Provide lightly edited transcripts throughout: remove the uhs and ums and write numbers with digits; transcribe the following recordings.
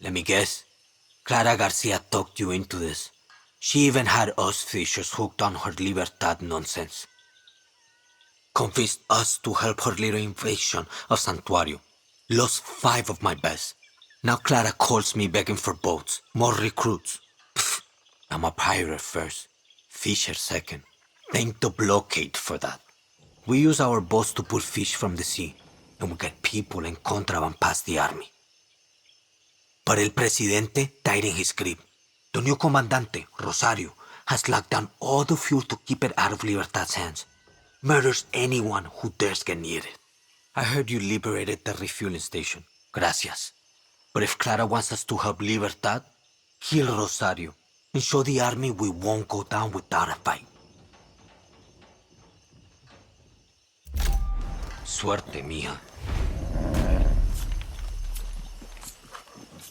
Let me guess. Clara Garcia talked you into this. She even had us fishers hooked on her Libertad nonsense. Convinced us to help her little invasion of Santuario. Lost 5 of my best. Now Clara calls me begging for boats, more recruits. Pfft, I'm a pirate first, fisher second. Thank the blockade for that. We use our boats to pull fish from the sea, and we get people and contraband past the army. But El Presidente died in his grip. The new Comandante, Rosario, has locked down all the fuel to keep it out of Libertad's hands. Murders anyone who dares get near it. I heard you liberated the refueling station. Gracias. But if Clara wants us to help Libertad, kill Rosario and show the army we won't go down without a fight. Suerte, mija.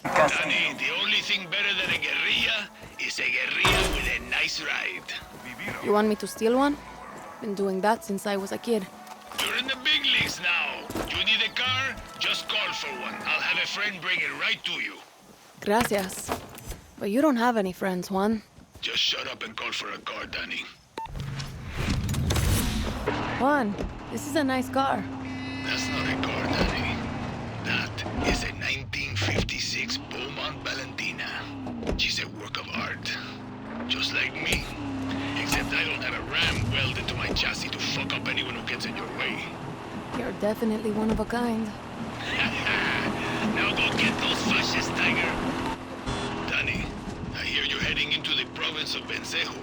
Danny, the only thing better than a guerrilla is a guerrilla with a nice ride. You want me to steal one? Been doing that since I was a kid. You're in the big leagues now. You need a car? Just call for one. I'll have a friend bring it right to you. Gracias. But you don't have any friends, Juan. Just shut up and call for a car, Danny. Juan, this is a nice car. That's not a car, Danny. That is a 1956 Beaumont Valentina. She's a work of art. Just like me. Except I don't have a ram welded to my chassis to fuck up anyone who gets in your way. You're definitely one of a kind. Now go get those fascists, Tiger. Danny, I hear you're heading into the province of Vencejo.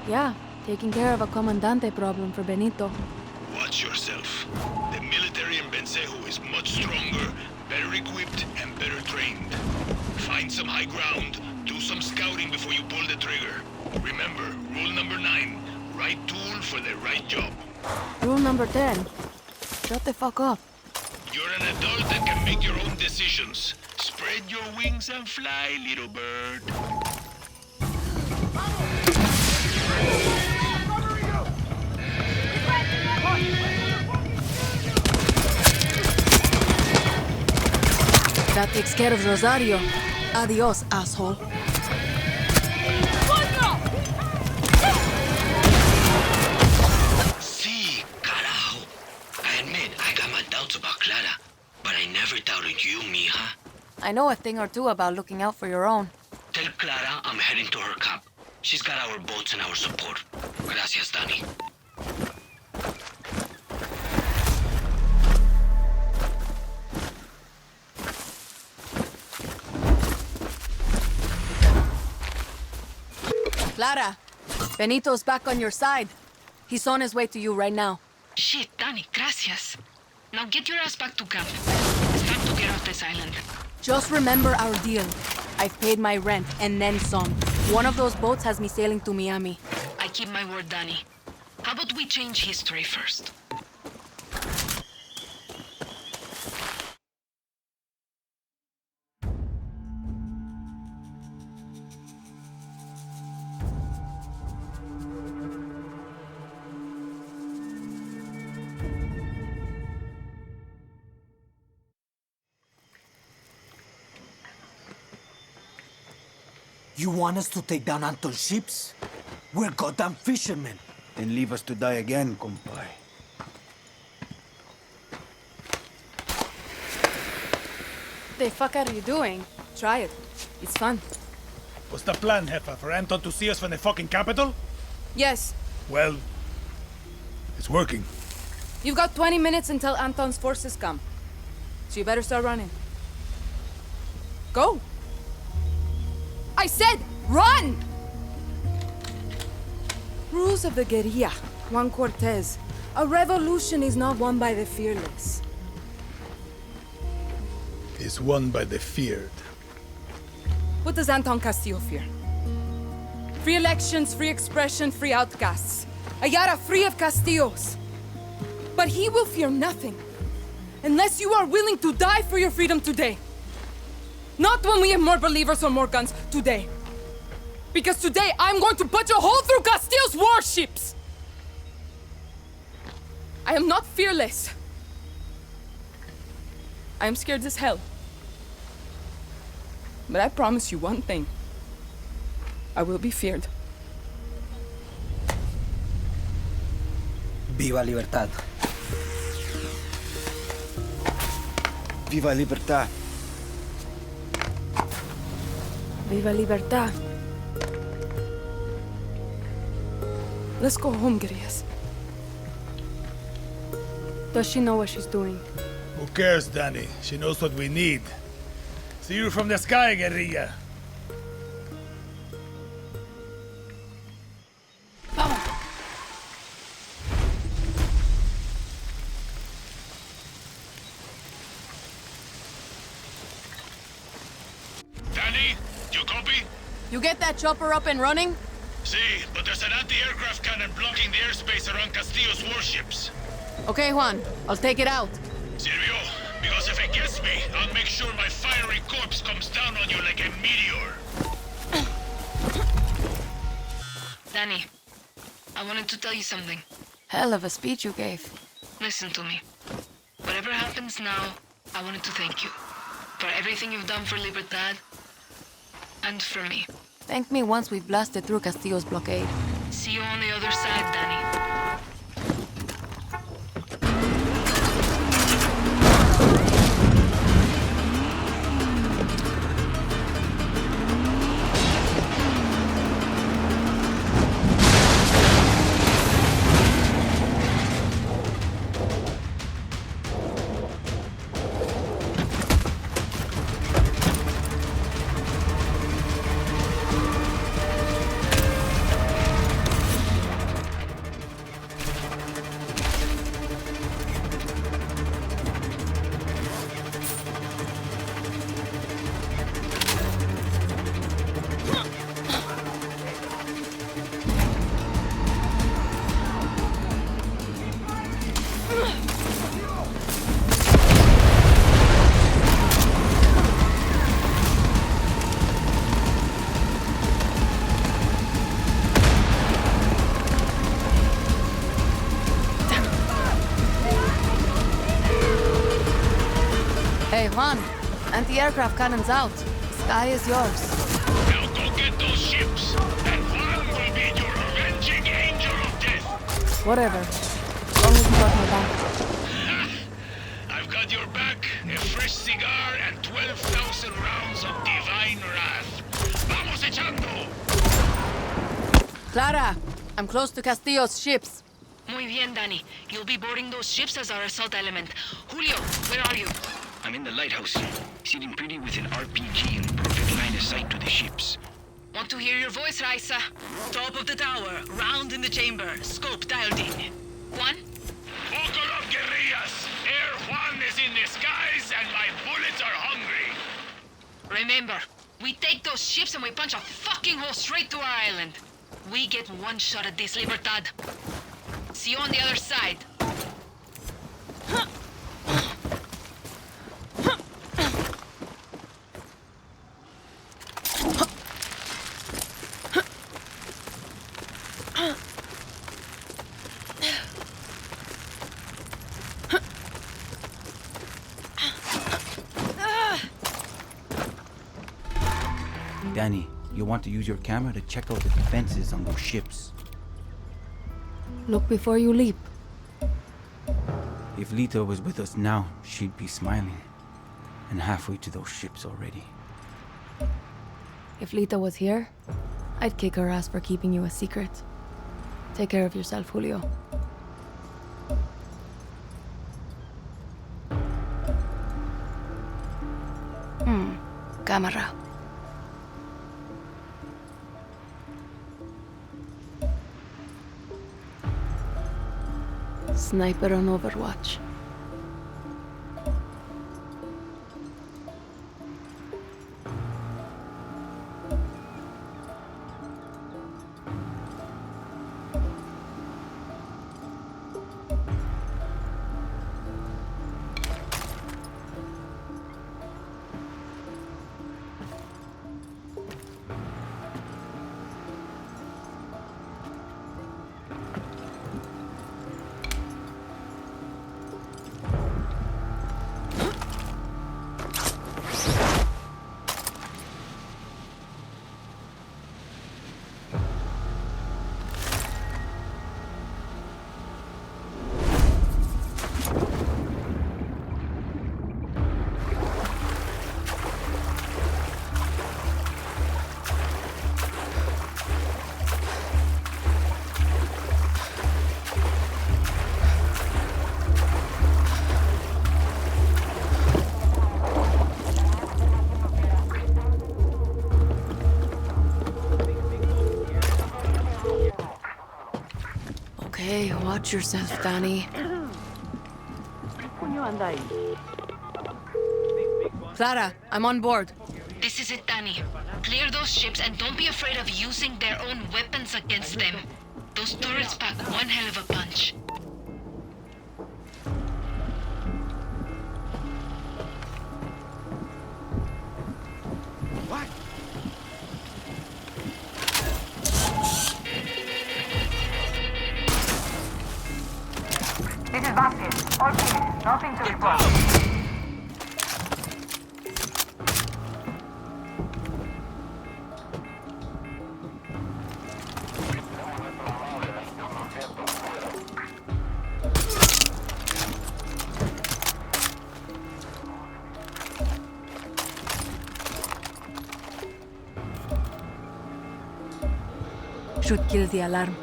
Yeah, taking care of a comandante problem for Benito. Watch yourself. The military in Vencejo is much stronger, better equipped, and better trained. Find some high ground, do some scouting before you pull the trigger. Remember, rule number 9, right tool for the right job. Rule number 10. Shut the fuck up. You're an adult and can make your own decisions. Spread your wings and fly, little bird. That takes care of Rosario. Adios, asshole. Sí, carajo. I admit I got my doubts about Clara, but I never doubted you, mija. I know a thing or two about looking out for your own. Tell Clara I'm heading to her camp. She's got our boats and our support. Gracias, Danny. Clara, Benito's back on your side. He's on his way to you right now. Shit, Danny, gracias. Now get your ass back to camp. It's time to get off this island. Just remember our deal. I've paid my rent and then some. One of those boats has me sailing to Miami. I keep my word, Danny. How about we change history first? You want us to take down Anton's ships? We're goddamn fishermen. Then leave us to die again, compay. The fuck are you doing? Try it. It's fun. What's the plan, Jefa? For Anton to see us from the fucking capital? Yes. Well, it's working. You've got 20 minutes until Anton's forces come. So you better start running. Go. I said, run! Rules of the guerrilla, Juan Cortez. A revolution is not won by the fearless. It's won by the feared. What does Anton Castillo fear? Free elections, free expression, free outcasts. Ayala free of Castillos. But he will fear nothing. Unless you are willing to die for your freedom today. Not when we have more believers or more guns, today. Because today, I'm going to punch a hole through Castillo's warships! I am not fearless. I'm scared as hell. But I promise you one thing. I will be feared. Viva libertad. Viva libertad. Viva libertad. Let's go home, Grias. Does she know what she's doing? Who cares, Danny? She knows what we need. See you from the sky, guerrilla. Danny, you copy? You get that chopper up and running? See, but there's an anti-aircraft cannon blocking the airspace around Castillo's warships. Okay, Juan. I'll take it out. Silvio, because if it gets me, I'll make sure my fiery corpse comes down on you like a meteor. Danny, I wanted to tell you something. Hell of a speech you gave. Listen to me. Whatever happens now, I wanted to thank you. For everything you've done for Libertad. And for me. Thank me once we've blasted through Castillo's blockade. See you on the other side, Danny. Hey, Juan. Anti-aircraft cannon's out. Sky is yours. Now go get those ships, and Juan will be your avenging angel of death. Whatever. As long as you got my back. I've got your back, a fresh cigar, and 12,000 rounds of divine wrath. Vamos echando! Clara, I'm close to Castillo's ships. Muy bien, Danny. You'll be boarding those ships as our assault element. Julio, where are you? I'm in the lighthouse, sitting pretty with an RPG in perfect line of sight to the ships. Want to hear your voice, Raisa? Top of the tower, round in the chamber, scope dialed in. Juan? Buckle up, guerrillas! Air Juan is in the skies, and my bullets are hungry! Remember, we take those ships and we punch a fucking hole straight to our island. We get one shot at this, Libertad. See you on the other side. Danny, you'll want to use your camera to check out the defenses on those ships. Look before you leap. If Lita was with us now, she'd be smiling. And halfway to those ships already. If Lita was here, I'd kick her ass for keeping you a secret. Take care of yourself, Julio. Camera. Sniper on Overwatch. Okay, watch yourself, Danny. Clara, I'm on board. This is it, Danny. Clear those ships and don't be afraid of using their own weapons against them. Those turrets pack one hell of a punch. This is Vasquez. All clear. Nothing to report. Should kill the alarm.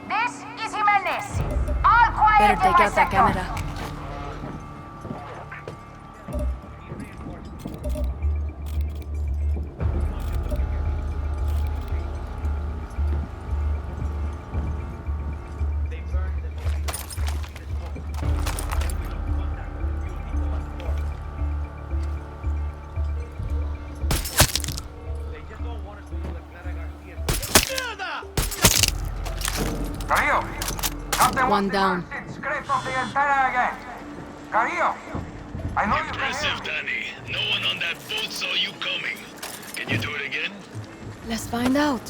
This is Jimenez. All quiet. Better in take my out that sector. camera. Carrillo, Captain One down. Scrapes off the antenna again. Carrillo, I know you can hear Impressive, me. Danny. No one on that boat saw you coming. Can you do it again? Let's find out.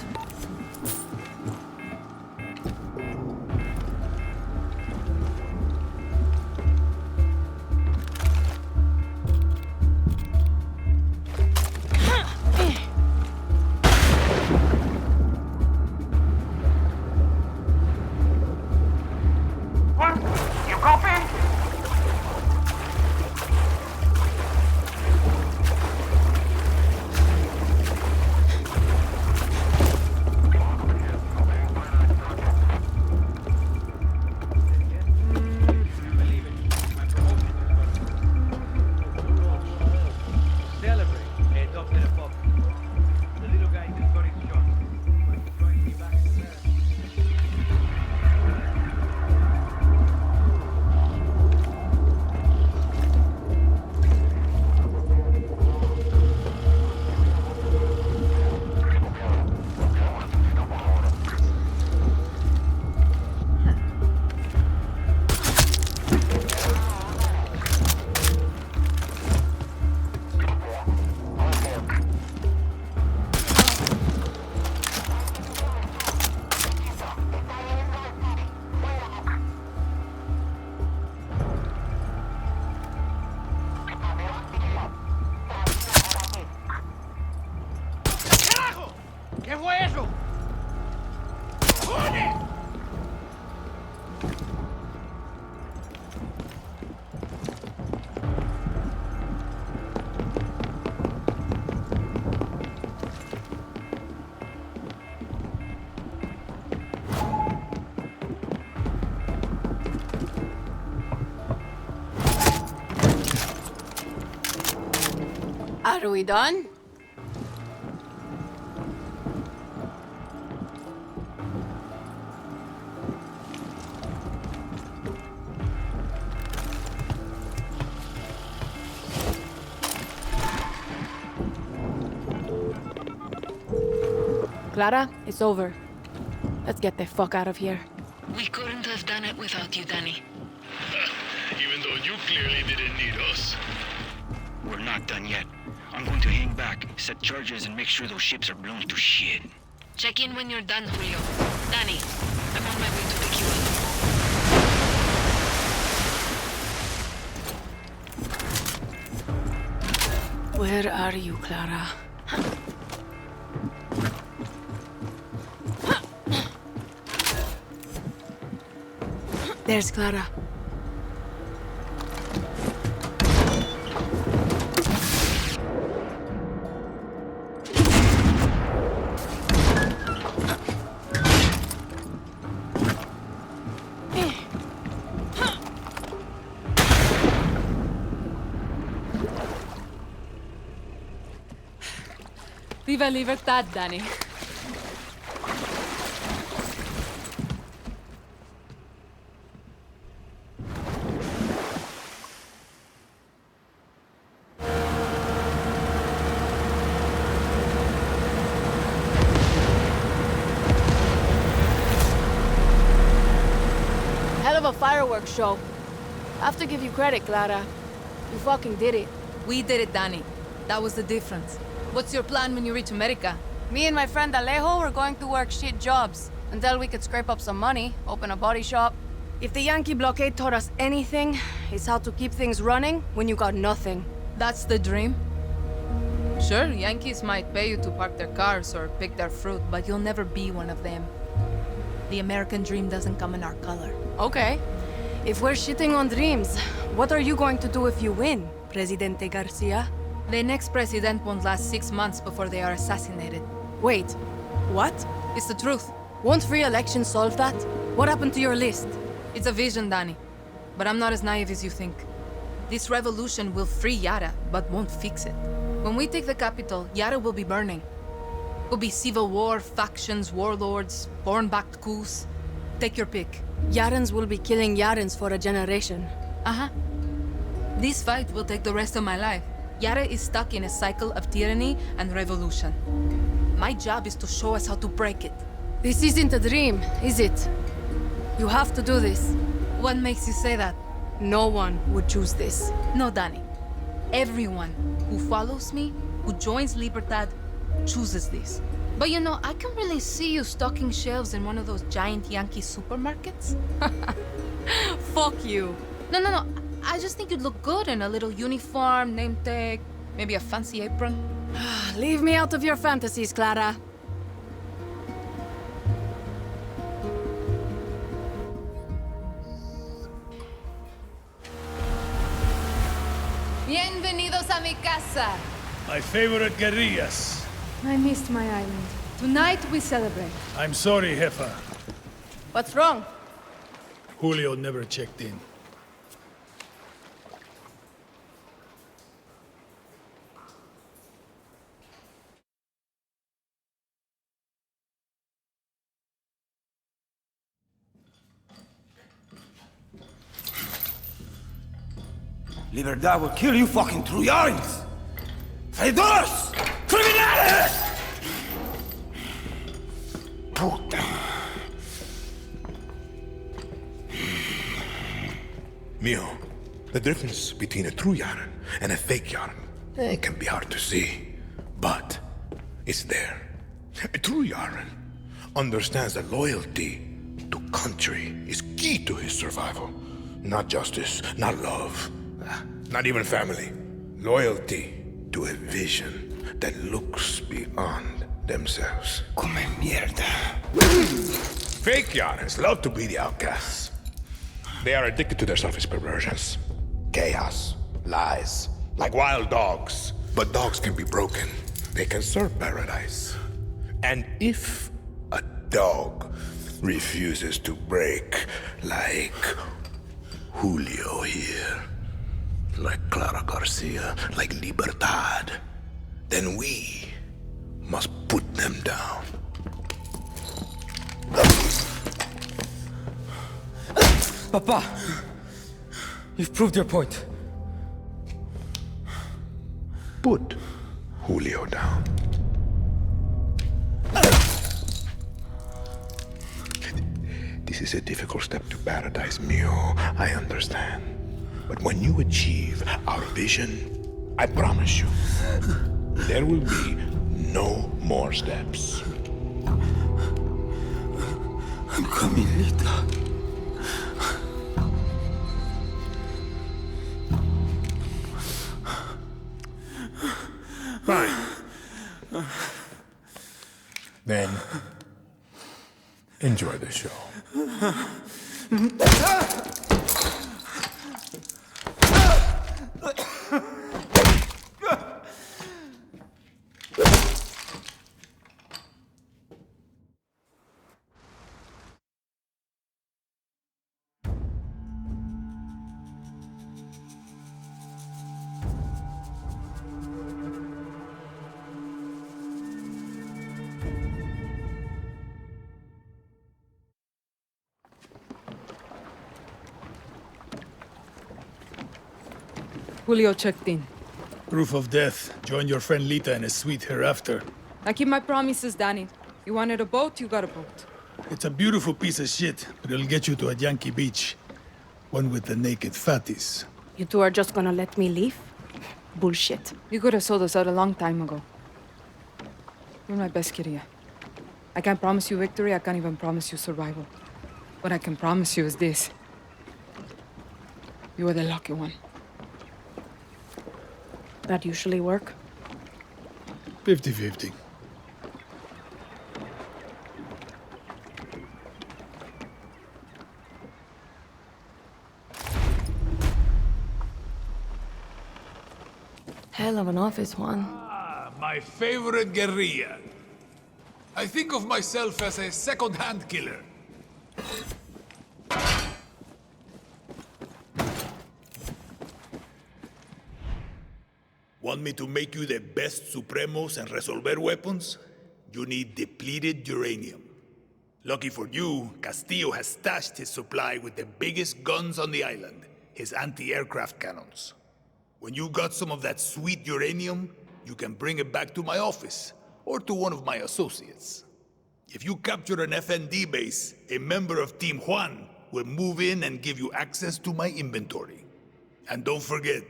What? You copy? ¿Qué fue eso? ¡Oye! Are we done? Clara, it's over. Let's get the fuck out of here. We couldn't have done it without you, Danny. Even though you clearly didn't need us. We're not done yet. I'm going to hang back, set charges, and make sure those ships are blown to shit. Check in when you're done, Julio. Danny, I'm on my way to pick you up. Where are you, Clara? There's Clara. Viva Libertad, Danny. Hell of a fireworks show. I have to give you credit, Clara. You fucking did it. We did it, Danny. That was the difference. What's your plan when you reach America? Me and my friend Alejo were going to work shit jobs until we could scrape up some money, open a body shop. If the Yankee blockade taught us anything, it's how to keep things running when you got nothing. That's the dream? Sure, Yankees might pay you to park their cars or pick their fruit, but you'll never be one of them. The American dream doesn't come in our color. Okay. If we're shitting on dreams, what are you going to do if you win, Presidente Garcia? The next president won't last 6 months before they are assassinated. Wait, what? It's the truth. Won't free election solve that? What happened to your list? It's a vision, Danny. But I'm not as naive as you think. This revolution will free Yara, but won't fix it. When we take the capital, Yara will be burning. Will be civil war, factions, warlords, foreign-backed coups. Take your pick. Yarans will be killing Yarans for a generation. Uh-huh. This fight will take the rest of my life. Yara is stuck in a cycle of tyranny and revolution. My job is to show us how to break it. This isn't a dream, is it? You have to do this. What makes you say that? No one would choose this. No, Danny. Everyone who follows me, who joins Libertad, chooses this. But you know, I can really see you stocking shelves in one of those giant Yankee supermarkets. Fuck you. No. I just think you'd look good in a little uniform, name tag, maybe a fancy apron. Leave me out of your fantasies, Clara. Bienvenidos a mi casa. My favorite guerrillas. I missed my island. Tonight we celebrate. I'm sorry, Jefa. What's wrong? Julio never checked in. Libertad will kill you fucking Trujans! Traidores! Criminales! Puta. Mio, the difference between a true Yaran and a fake Yaran, it can be hard to see, but it's there. A true Yaran understands that loyalty to country is key to his survival. Not justice, not love, not even family. Loyalty to a vision that looks beyond themselves. Come mierda. Fake Yarans love to be the outcasts. They are addicted to their selfish perversions. Chaos, lies, like wild dogs. But dogs can be broken. They can serve paradise. And if a dog refuses to break, like Julio here, like Clara Garcia, like Libertad, then we must put them down. Papa, you've proved your point. Put Julio down. This is a difficult step to paradise, Mio. I understand. But when you achieve our vision, I promise you, there will be no more steps. I'm coming, Lita. Then, enjoy the show. Julio checked in. Proof of death. Join your friend Lita in a suite hereafter. I keep my promises, Danny. You wanted a boat, you got a boat. It's a beautiful piece of shit, but it'll get you to a Yankee beach. One with the naked fatties. You two are just gonna let me leave? Bullshit. You could have sold us out a long time ago. You're my best Kyria. I can't promise you victory, I can't even promise you survival. What I can promise you is this. You are the lucky one. That usually work? 50-50. Hell of an office, Juan. My favorite guerrilla. I think of myself as a second-hand killer. Want me to make you the best Supremos and Resolver weapons? You need depleted uranium. Lucky for you, Castillo has stashed his supply with the biggest guns on the island, his anti-aircraft cannons. When you got some of that sweet uranium, you can bring it back to my office, or to one of my associates. If you capture an FND base, a member of Team Juan will move in and give you access to my inventory. And don't forget,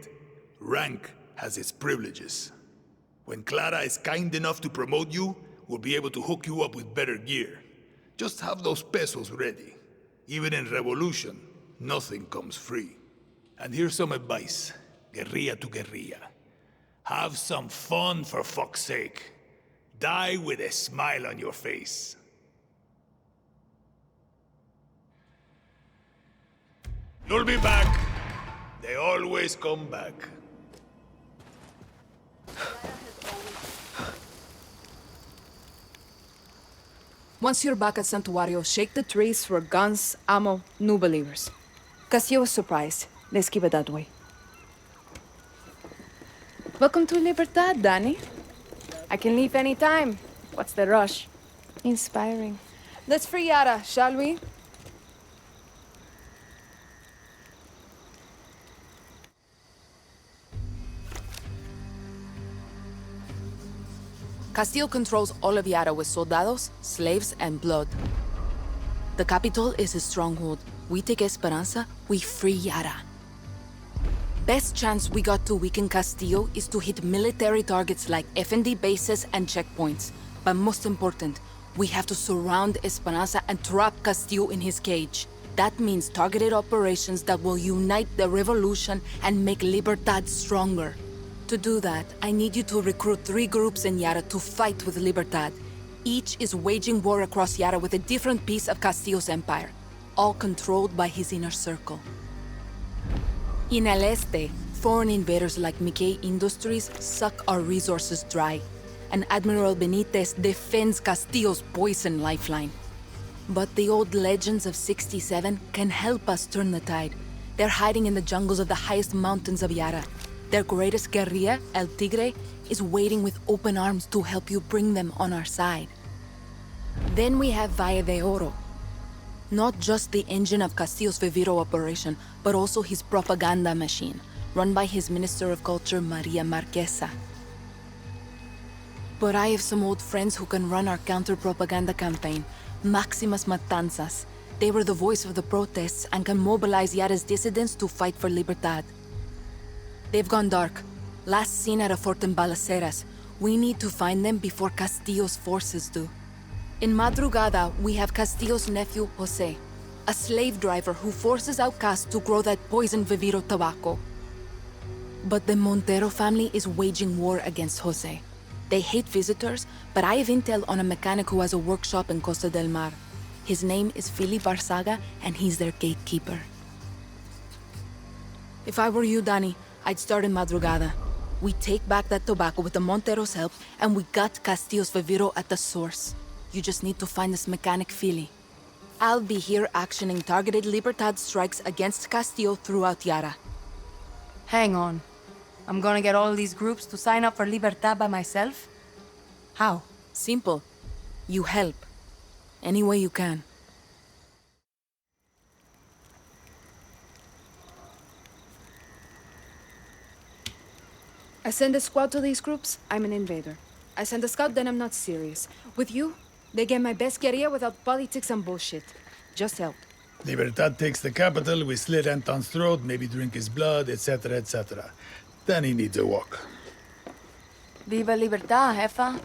rank has its privileges. When Clara is kind enough to promote you, we'll be able to hook you up with better gear. Just have those pesos ready. Even in revolution, nothing comes free. And here's some advice, guerrilla to guerrilla. Have some fun, for fuck's sake. Die with a smile on your face. You'll be back. They always come back. Once you're back at Santuario, shake the trees for guns, ammo, new believers. Castillo was surprised. Let's keep it that way. Welcome to Libertad, Danny. I can leave any time. What's the rush? Inspiring. Let's free Yara, shall we? Castillo controls all of Yara with soldados, slaves, and blood. The capital is his stronghold. We take Esperanza, we free Yara. Best chance we got to weaken Castillo is to hit military targets like FND bases and checkpoints. But most important, we have to surround Esperanza and trap Castillo in his cage. That means targeted operations that will unite the revolution and make Libertad stronger. To do that, I need you to recruit 3 groups in Yara to fight with Libertad. Each is waging war across Yara with a different piece of Castillo's empire, all controlled by his inner circle. In El Este, foreign invaders like Mickey Industries suck our resources dry, and Admiral Benitez defends Castillo's poison lifeline. But the old legends of 67 can help us turn the tide. They're hiding in the jungles of the highest mountains of Yara. Their greatest guerrilla, El Tigre, is waiting with open arms to help you bring them on our side. Then we have Valle de Oro. Not just the engine of Castillo's Viviro operation, but also his propaganda machine, run by his Minister of Culture, Maria Marquesa. But I have some old friends who can run our counter-propaganda campaign, Maximas Matanzas. They were the voice of the protests and can mobilize Yara's dissidents to fight for Libertad. They've gone dark. Last seen at a fort in Balaceras. We need to find them before Castillo's forces do. In Madrugada, we have Castillo's nephew, Jose, a slave driver who forces outcasts to grow that poison Viviro tobacco. But the Montero family is waging war against Jose. They hate visitors, but I have intel on a mechanic who has a workshop in Costa del Mar. His name is Lohaasga, and he's their gatekeeper. If I were you, Danny, I'd start in Madrugada. We take back that tobacco with the Monteros' help, and we got Castillo's Viviro at the source. You just need to find this mechanic Philly. I'll be here actioning targeted Libertad strikes against Castillo throughout Yara. Hang on. I'm gonna get all these groups to sign up for Libertad by myself? How? Simple. You help. Any way you can. I send a squad to these groups, I'm an invader. I send a scout, then I'm not serious. With you, they get my best guerrilla without politics and bullshit. Just help. Libertad takes the capital, we slit Anton's throat, maybe drink his blood, etc., etc. Then he needs a walk. Viva Libertad, jefa.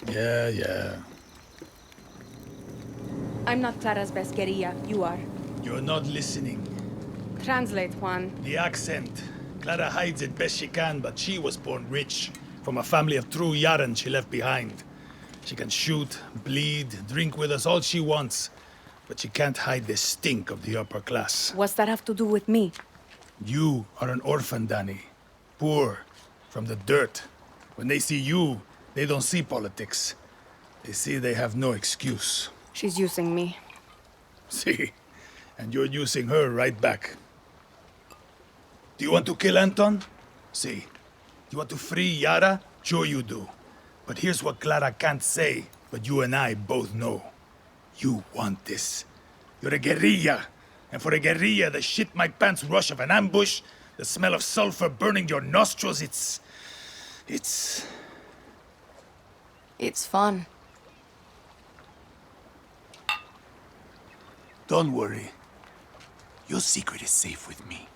Yeah. I'm not Clara's best guerrilla, you are. You're not listening. Translate, Juan. The accent. Clara hides it best she can, but she was born rich. From a family of true Yaran she left behind. She can shoot, bleed, drink with us all she wants. But she can't hide the stink of the upper class. What's that have to do with me? You are an orphan, Danny. Poor, from the dirt. When they see you, they don't see politics. They see they have no excuse. She's using me. See? And you're using her right back. Do you want to kill Anton? See. You want to free Yara? Sure you do. But here's what Clara can't say, but you and I both know. You want this. You're a guerrilla. And for a guerrilla, the shit-my-pants rush of an ambush, the smell of sulfur burning your nostrils, it's fun. Don't worry. Your secret is safe with me.